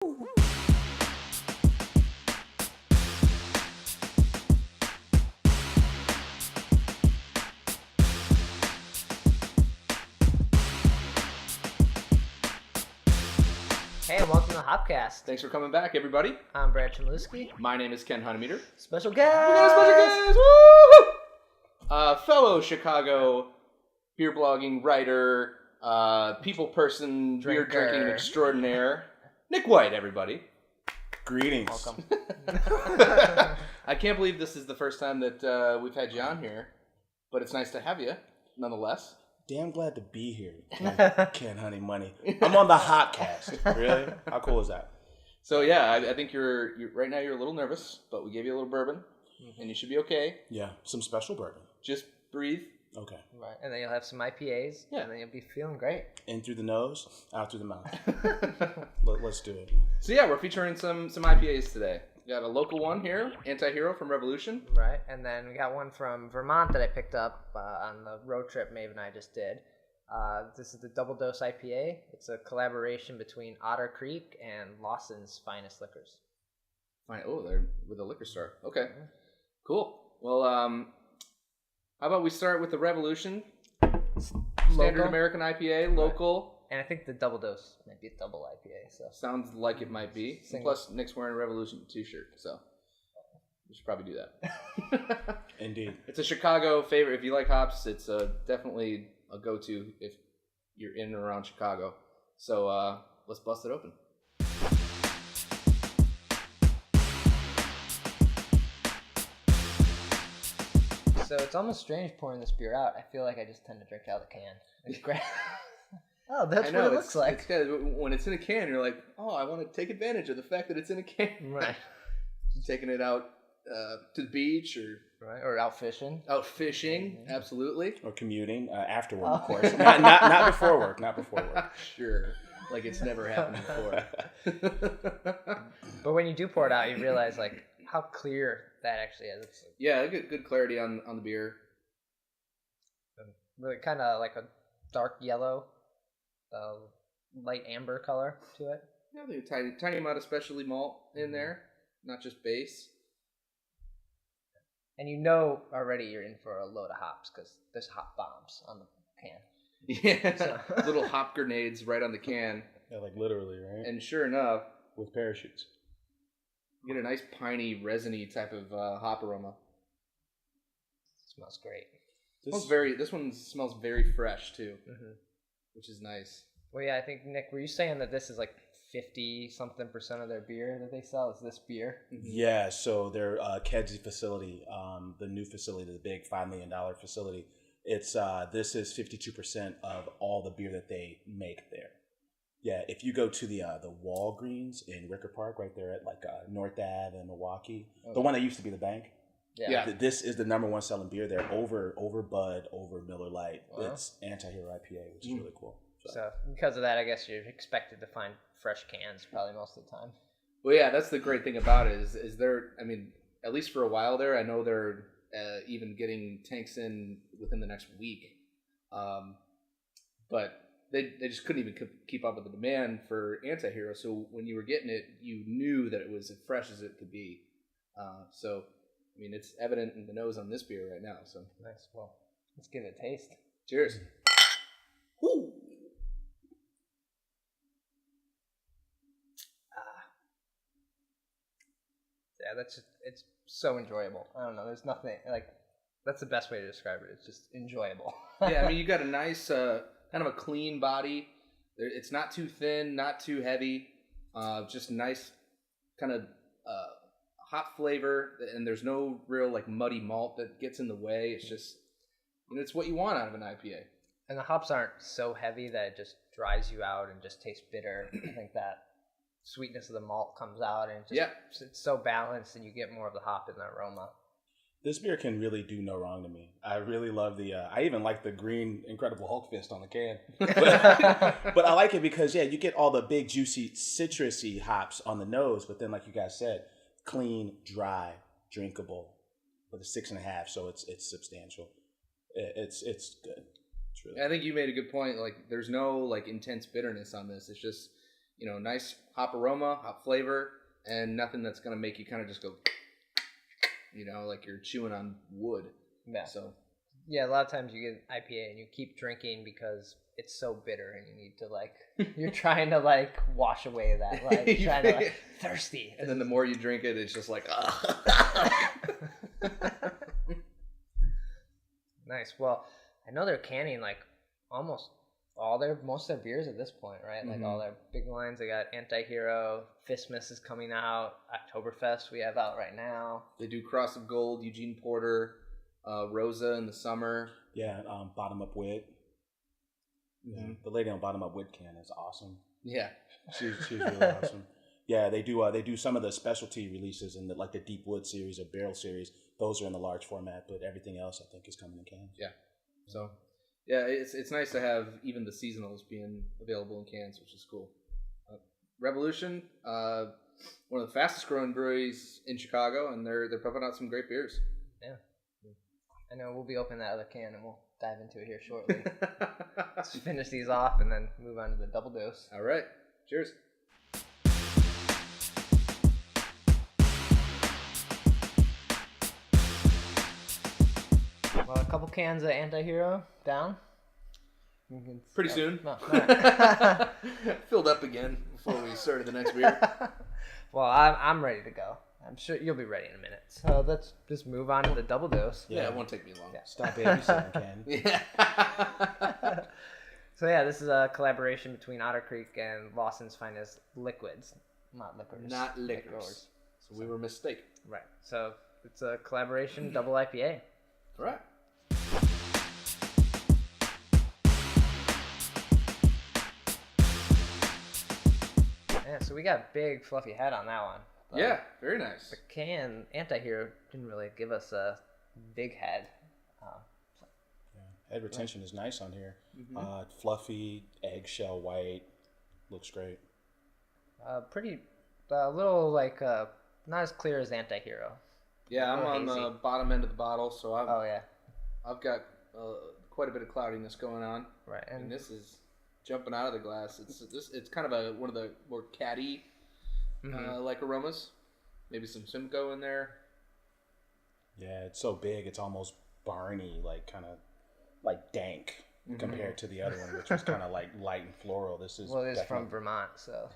Hey, and welcome to the Hopcast. Thanks for coming back, everybody. I'm Brad Chmielewski. My name is Ken Hunnemeder. Special guest! We got a special guest! Woo! Fellow Chicago beer blogging writer, people person, beer drinking extraordinaire, Nik White, everybody. Greetings. Welcome. I can't believe this is the first time that we've had you on here, but it's nice to have you, nonetheless. Damn glad to be here, Ken Honey Money. I'm on the Hopcast. Really? How cool is that? So yeah, I think you're right now you're a little nervous, but we gave you a little bourbon, and you should be okay. Yeah, some special bourbon. Just breathe. Okay. Right, and then you'll have some IPAs, and then you'll be feeling great. In through the nose, out through the mouth. Let's do it. So yeah, we're featuring some IPAs today. We got a local one here, Anti-Hero from Revolution. Right, and then we got one from Vermont that I picked up on the road trip Maeve and I just did. This is the Double Dose IPA. It's a collaboration between Otter Creek and Lawson's Finest Liquors. Fine. Oh, they're with a liquor store. Okay, cool. Well, how about we start with the Revolution Standard Local. American IPA, local. Right. And I think the Double Dose might be a double IPA. So Sounds like it might be. Plus, Nick's wearing a Revolution t-shirt, so we should probably do that. Indeed. It's a Chicago favorite. If you like hops, it's definitely a go-to if you're in and around Chicago. So let's bust it open. So it's almost strange pouring this beer out. I feel like I just tend to drink out of the can. It's great. Oh, that's what it looks like. When it's in a can, you're like, oh, I want to take advantage of the fact that it's in a can. Right. Taking it out to the beach Or out fishing. Out fishing, absolutely. Or commuting afterward, of course. Not before work. Not before work. Sure. Like it's never happened before. But when you do pour it out, you realize like how clear that actually is. It's Yeah, good clarity on the beer. really kind of like a dark yellow, light amber color to it. Yeah, there's a tiny amount of specialty malt in there, not just base. And you know already you're in for a load of hops because there's hop bombs on the can. Yeah, So. little hop grenades right on the can. Yeah, like literally, right? And sure enough, with parachutes. you get a nice piney, resiny type of hop aroma. Smells great. This one smells very fresh too, which is nice. Well, yeah, I think, Nick, were you saying that this is like 50-something% of their beer that they sell is this beer? Yeah, so their Kedzie facility, the new facility, the big $5 million facility, it's this is 52% of all the beer that they make there. Yeah, if you go to the Walgreens in Ricker Park, right there at like North Ave in Milwaukee, the one that used to be the bank. Yeah. This is the number one selling beer there over Bud, over Miller Lite. Wow. It's Anti-Hero IPA, which is really cool. So because of that, I guess you're expected to find fresh cans probably most of the time. Well, yeah, that's the great thing about it is they're, I mean, at least for a while there, I know they're even getting tanks in within the next week. But they just couldn't even keep up with the demand for Anti-Hero. So when you were getting it, you knew that it was as fresh as it could be. So, I mean, it's evident in the nose on this beer right now. So Nice. Well, let's give it a taste. cheers. Woo! Yeah, it's so enjoyable. I don't know. There's nothing like that's the best way to describe it. It's just enjoyable. Yeah, I mean, you got a nice, kind of a clean body. It's not too thin, not too heavy. Just nice kind of hop flavor, and there's no real like muddy malt that gets in the way. It's just, it's what you want out of an IPA. And the hops aren't so heavy that it just dries you out and just tastes bitter. I think that sweetness of the malt comes out, and it's so balanced, and you get more of the hop in the aroma. This beer can really do no wrong to me. I really love the, I even like the green Incredible Hulk fist on the can. But I like it because, yeah, you get all the big, juicy, citrusy hops on the nose, but then, like you guys said, clean, dry, drinkable, with a 6.5, so it's substantial. It's good. It's really I think you made a good point. Like, there's no like intense bitterness on this. It's just, nice hop aroma, hop flavor, and nothing that's going to make you kind of just go, like you're chewing on wood. Yeah. So. Yeah, a lot of times you get an IPA and you keep drinking because it's so bitter and you need to you're trying to wash away that, trying to thirsty. And then the more you drink it, it's just like, Nice. Well, I know they're canning almost most of their beers at this point, right? Mm-hmm. All their big lines. They got Anti-Hero, Fistmas is coming out, Oktoberfest we have out right now. They do Cross of Gold, Eugene Porter, Rosa in the summer. Yeah, Bottom Up Wit. Mm-hmm. The lady on Bottom Up Wit can is awesome. Yeah, she's really awesome. Yeah, they do some of the specialty releases in the Deep Wood series or Barrel series. Those are in the large format, but everything else I think is coming in cans. Yeah. So, yeah, it's nice to have even the seasonals being available in cans, which is cool. Revolution, one of the fastest growing breweries in Chicago, and they're pumping out some great beers. Yeah. I know we'll be opening that other can and we'll dive into it here shortly. Let's finish these off and then move on to the double dose. All right. Cheers. Well, a couple cans of Anti-Hero down. Pretty soon. No, right. Filled up again before we started the next beer. Well, I'm ready to go. I'm sure you'll be ready in a minute. So let's just move on to the double dose. Yeah, it won't take me long. Yeah. Stop babysitting, Ken. Yeah. So yeah, this is a collaboration between Otter Creek and Lawson's Finest Liquids. Not liquors. Not liquors. So we were mistaken. Right. So it's a collaboration double IPA. All right. Yeah, so we got a big fluffy head on that one. Yeah, very nice. The can Anti-Hero didn't really give us a big head. Head retention is nice on here. Mm-hmm. Fluffy, eggshell white. Looks great. Pretty, a little not as clear as Anti-Hero. Yeah, I'm on hazy. the bottom end of the bottle, so yeah. I've got quite a bit of cloudiness going on. Right, and this is jumping out of the glass. It's kind of one of the more catty aromas. Maybe some Simcoe in there. Yeah, it's so big. It's almost Barney, kind of dank compared to the other one, which was kind of light and floral. This is it is from Vermont, so.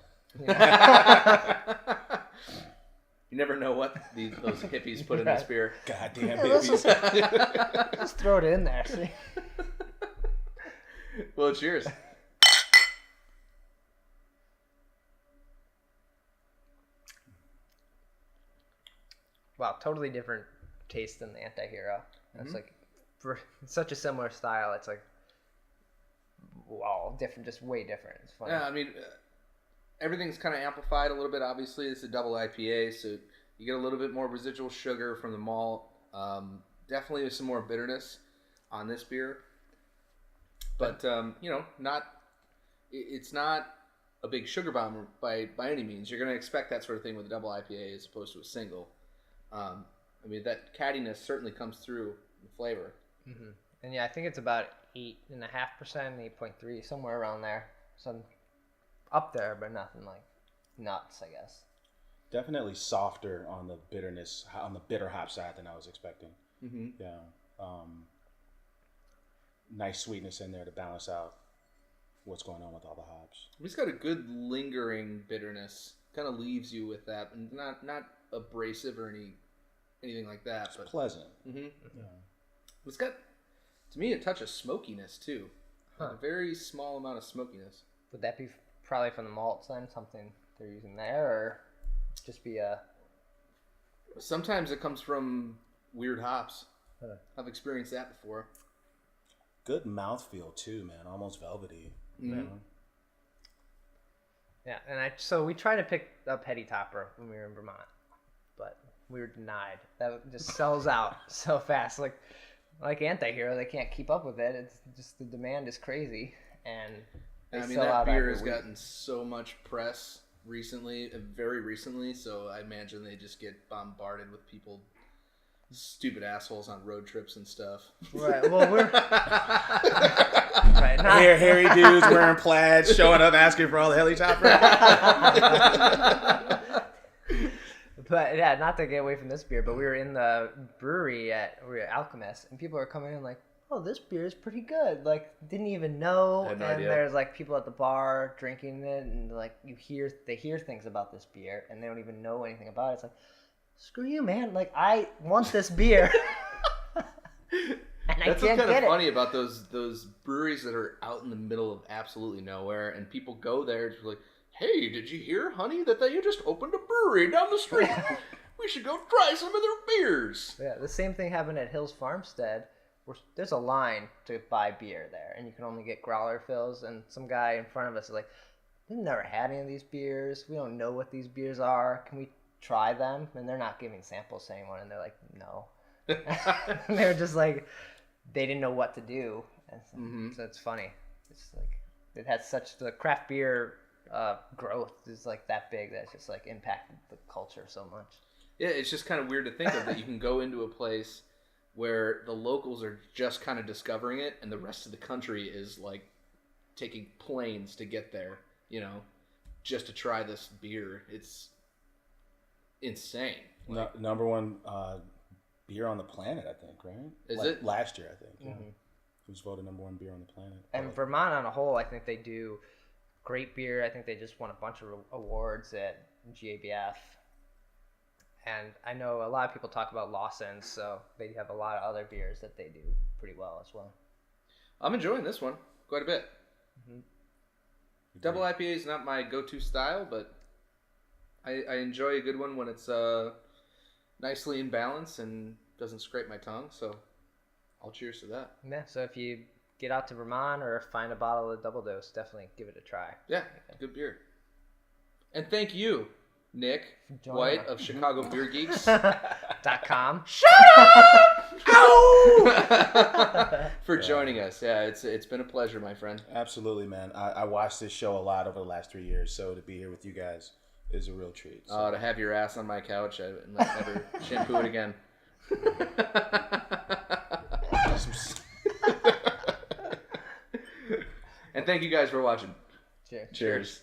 You never know what those hippies put in this beer. Goddamn hippies. Just throw it in there. See. Well, cheers. Wow, totally different taste than the Anti-Hero. It's for such a similar style. It's wow, different, just way different. It's funny. Yeah, I mean, everything's kind of amplified a little bit. Obviously, it's a double IPA, so you get a little bit more residual sugar from the malt. Definitely some more bitterness on this beer, but it's not a big sugar bomb by any means. You're going to expect that sort of thing with a double IPA as opposed to a single. I mean, that cattiness certainly comes through the flavor. Mm-hmm. And yeah, I think it's about 8.5%, 8.3, somewhere around there. So up there, but nothing like nuts, I guess. Definitely softer on the bitterness, on the bitter hop side than I was expecting. Mm-hmm. Yeah. Nice sweetness in there to balance out what's going on with all the hops. It's got a good lingering bitterness. Kind of leaves you with that, and not abrasive or anything like that. It's pleasant. Mm-hmm. Yeah. It's got, to me, a touch of smokiness too. Huh. A very small amount of smokiness. Would that be probably from the malts then? Something they're using there, or just be a? Sometimes it comes from weird hops. Huh. I've experienced that before. Good mouthfeel too, man. Almost velvety. Mm-hmm. You know? Yeah, and so we tried to pick up Heady Topper when we were in Vermont, but we were denied. That just sells out so fast. Like Anti-Hero, they can't keep up with it. It's just the demand is crazy, and I mean, that beer has gotten so much press recently, very recently. So I imagine they just get bombarded with people, stupid assholes on road trips and stuff. Right. Well, Right, Hairy dudes wearing plaids, showing up asking for all the helicopter. But yeah, not to get away from this beer, but we were in the brewery we were at Alchemist, and people are coming in like, "Oh, this beer is pretty good." Like, didn't even know. I had no and idea. There's like people at the bar drinking it, and like they hear things about this beer, and they don't even know anything about it. It's like, screw you, man! Like, I want this beer, and That's I can't what's kind get of it. funny about those breweries that are out in the middle of absolutely nowhere, and people go there and like, "Hey, did you hear, honey, that they just opened a brewery down the street? We should go try some of their beers." Yeah, the same thing happened at Hills Farmstead. There's a line to buy beer there, and you can only get growler fills. And some guy in front of us is like, "We've never had any of these beers. We don't know what these beers are. Can we try them?" And they're not giving samples to anyone, and they're like, "No." And they were just like, they didn't know what to do. And so it's funny. It's like it has such the craft beer growth is like that big that it's just like impacted the culture so much. Yeah, it's just kind of weird to think of that you can go into a place where the locals are just kind of discovering it, and the rest of the country is like taking planes to get there, just to try this beer. It's insane. Like, Number one beer on the planet, I think, right? Is it? Last year, I think. Yeah. Mm-hmm. It was voted number one beer on the planet. And Vermont on a whole, I think they do great beer. I think they just won a bunch of awards at GABF. And I know a lot of people talk about Lawson, so they have a lot of other beers that they do pretty well as well. I'm enjoying this one quite a bit. Mm-hmm. Double IPA is not my go-to style, but I enjoy a good one when it's nicely in balance and doesn't scrape my tongue, so I'll cheers to that. Yeah, so if you get out to Vermont or find a bottle of Double Dose, definitely give it a try. Yeah, good beer. And thank you, Nik Join White us. of Chicago Beer Geeks. .com. For joining us. Yeah, it's been a pleasure, my friend. Absolutely, man. I watched this show a lot over the last 3 years, so to be here with you guys is a real treat. So. To have your ass on my couch and never shampoo it again. And thank you guys for watching. Cheers. Cheers.